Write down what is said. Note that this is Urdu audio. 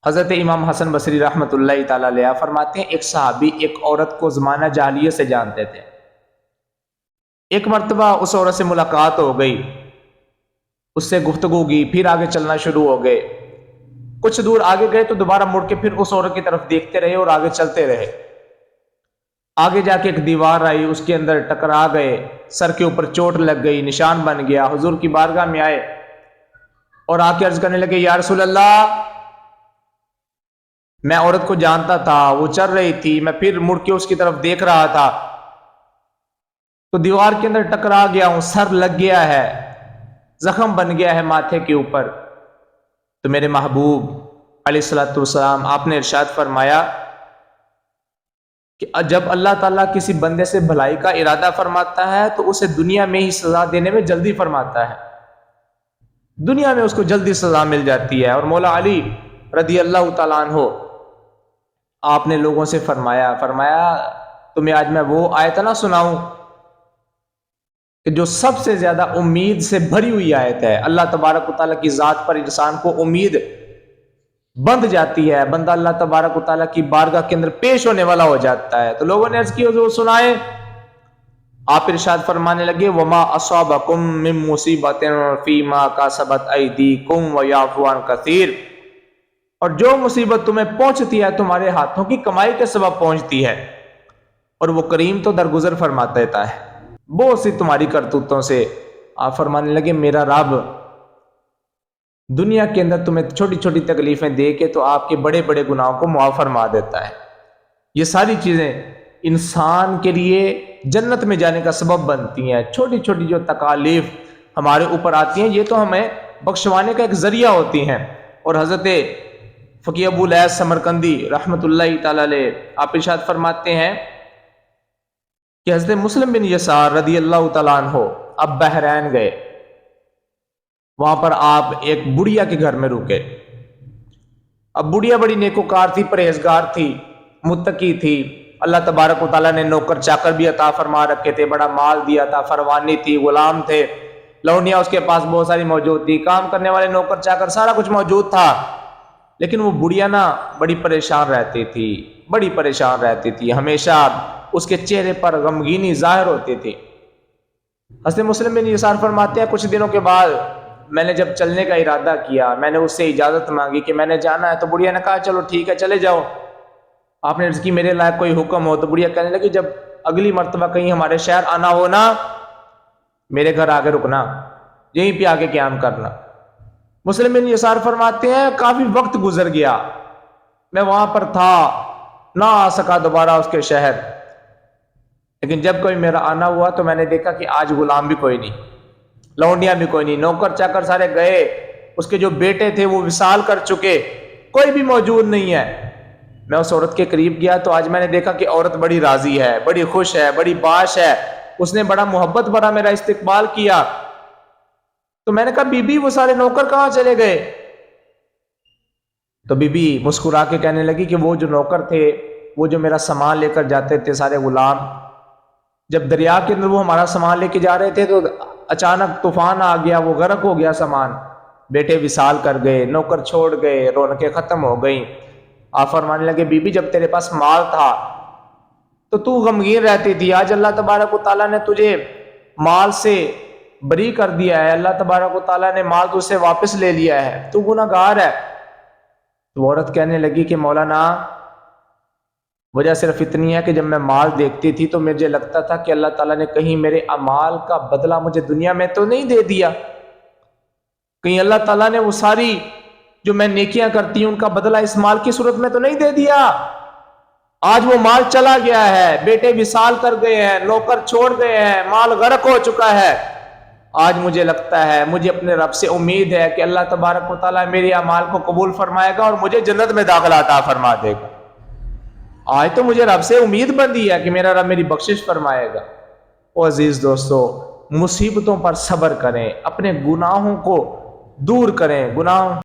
حضرت امام حسن بصری رحمۃ اللہ تعالی علیہ فرماتے ہیں ایک صحابی ایک عورت کو زمانہ جاہلیت سے جانتے تھے۔ ایک مرتبہ اس عورت سے ملاقات ہو گئی، اس سے گفتگو کی، پھر آگے چلنا شروع ہو گئے۔ کچھ دور آگے گئے تو دوبارہ مڑ کے پھر اس عورت کی طرف دیکھتے رہے اور آگے چلتے رہے۔ آگے جا کے ایک دیوار آئی، اس کے اندر ٹکرا گئے، سر کے اوپر چوٹ لگ گئی، نشان بن گیا۔ حضور کی بارگاہ میں آئے اور آ کے عرض کرنے لگے، یا رسول اللہ، میں عورت کو جانتا تھا، وہ چل رہی تھی، میں پھر مڑ کے اس کی طرف دیکھ رہا تھا تو دیوار کے اندر ٹکرا گیا ہوں، سر لگ گیا ہے، زخم بن گیا ہے ماتھے کے اوپر۔ تو میرے محبوب علیہ الصلوۃ والسلام آپ نے ارشاد فرمایا کہ جب اللہ تعالیٰ کسی بندے سے بھلائی کا ارادہ فرماتا ہے تو اسے دنیا میں ہی سزا دینے میں جلدی فرماتا ہے، دنیا میں اس کو جلدی سزا مل جاتی ہے۔ اور مولا علی رضی اللہ تعالیٰ عنہ آپ نے لوگوں سے فرمایا تمہیں آج میں وہ آیت نہ سناؤں کہ جو سب سے زیادہ امید سے بھری ہوئی آیت ہے۔ اللہ تبارک و تعالیٰ کی ذات پر انسان کو امید بندھ جاتی ہے، بندہ اللہ تبارک و تعالیٰ کی بارگاہ کے اندر پیش ہونے والا ہو جاتا ہے۔ تو لوگوں نے عرض کی حضور سنائے، آپ ارشاد فرمانے لگے، وما اصابکم من مصیبت فیما کسبت ایدیکم ویعفو عن کثیر، اور جو مصیبت تمہیں پہنچتی ہے تمہارے ہاتھوں کی کمائی کے سبب پہنچتی ہے، اور وہ کریم تو درگزر فرما دیتا ہے بہت سی تمہاری کرتوتوں سے۔ آپ فرمانے لگے، میرا رب دنیا کے اندر تمہیں چھوٹی چھوٹی تکلیفیں دے کے تو آپ کے بڑے بڑے گناہوں کو معاف فرما دیتا ہے۔ یہ ساری چیزیں انسان کے لیے جنت میں جانے کا سبب بنتی ہیں۔ چھوٹی چھوٹی جو تکالیف ہمارے اوپر آتی ہیں یہ تو ہمیں بخشوانے کا ایک ذریعہ ہوتی ہیں۔ اور حضرت فقیہ ابو الیاس سمرقندی رحمۃ اللہ تعالی علیہ آپ ارشاد فرماتے ہیں کہ حضرت مسلم بن یسار رضی اللہ تعالیٰ عنہ اب بحرین گئے، وہاں پر آپ ایک بڑھیا کے گھر میں رکے۔ اب بڑھیا بڑی نیکوکار تھی، پرہیزگار تھی، متقی تھی، اللہ تبارک و تعالیٰ نے نوکر چاکر بھی عطا فرما رکھے تھے، بڑا مال دیا تھا، فروانی تھی، غلام تھے، لونیاں اس کے پاس بہت ساری موجود تھی، کام کرنے والے نوکر چاکر سارا کچھ موجود تھا۔ لیکن وہ بڑھیا نا بڑی پریشان رہتی تھی، بڑی پریشان رہتی تھی، ہمیشہ اس کے چہرے پر غمگینی ظاہر ہوتی تھی۔ حضرت مسلم بن یسار فرماتے ہیں کچھ دنوں کے بعد میں نے جب چلنے کا ارادہ کیا، میں نے اس سے اجازت مانگی کہ میں نے جانا ہے، تو بڑھیا نے کہا چلو ٹھیک ہے چلے جاؤ۔ آپ نے عرض کی میرے لائق کوئی حکم ہو؟ تو بڑھیا کہنے لگی جب اگلی مرتبہ کہیں ہمارے شہر آنا ہو نا، میرے گھر آگے رکنا، یہیں پہ آگے قیام کرنا۔ مسلم بن یسار فرماتے ہیں کافی وقت گزر گیا، میں وہاں پر تھا، نہ آ سکا دوبارہ اس کے شہر، لیکن جب کوئی میرا آنا ہوا تو میں نے دیکھا کہ آج غلام بھی کوئی نہیں، لونڈیاں بھی کوئی نہیں، نوکر چاکر سارے گئے، اس کے جو بیٹے تھے وہ وصال کر چکے، کوئی بھی موجود نہیں ہے۔ میں اس عورت کے قریب گیا تو آج میں نے دیکھا کہ عورت بڑی راضی ہے، بڑی خوش ہے، بڑی باش ہے، اس نے بڑا محبت بھرا میرا استقبال کیا۔ تو میں نے کہا بی بی وہ سارے نوکر کہاں چلے گئے؟ تو بی بی مسکرا کے کہنے لگی کہ وہ جو نوکر تھے، وہ جو میرا سامان لے کر جاتے تھے سارے غلام، جب دریا کے اندر وہ ہمارا سامان لے کے جا رہے تھے تو اچانک طوفان آ گیا، وہ غرق ہو گیا سامان، بیٹے وصال کر گئے، نوکر چھوڑ گئے، رونقیں ختم ہو گئیں۔ آپ فرمانے لگے بی بی جب تیرے پاس مال تھا تو غمگین رہتی تھی، آج اللہ تبارک و تعالیٰ نے تجھے مال سے بری کر دیا ہے، اللہ تبارک و تعالیٰ نے مال تجھ سے واپس لے لیا ہے، تو گناہ گار ہے۔ تو عورت کہنے لگی کہ مولانا وجہ صرف اتنی ہے کہ جب میں مال دیکھتی تھی تو مجھے لگتا تھا کہ اللہ تعالیٰ نے کہیں میرے اعمال کا بدلہ مجھے دنیا میں تو نہیں دے دیا، کہیں اللہ تعالیٰ نے وہ ساری جو میں نیکیاں کرتی ہوں ان کا بدلہ اس مال کی صورت میں تو نہیں دے دیا۔ آج وہ مال چلا گیا ہے، بیٹے وصال کر گئے ہیں، نوکر چھوڑ گئے ہیں، مال غرق ہو چکا ہے۔ آج مجھے لگتا ہے، مجھے اپنے رب سے امید ہے کہ اللہ تبارک و تعالیٰ میرے اعمال کو قبول فرمائے گا اور مجھے جنت میں داخلہ عطا فرما دے گا۔ آج تو مجھے رب سے امید بندی ہے کہ میرا رب میری بخشش فرمائے گا۔ او عزیز دوستو، مصیبتوں پر صبر کریں، اپنے گناہوں کو دور کریں، گناہ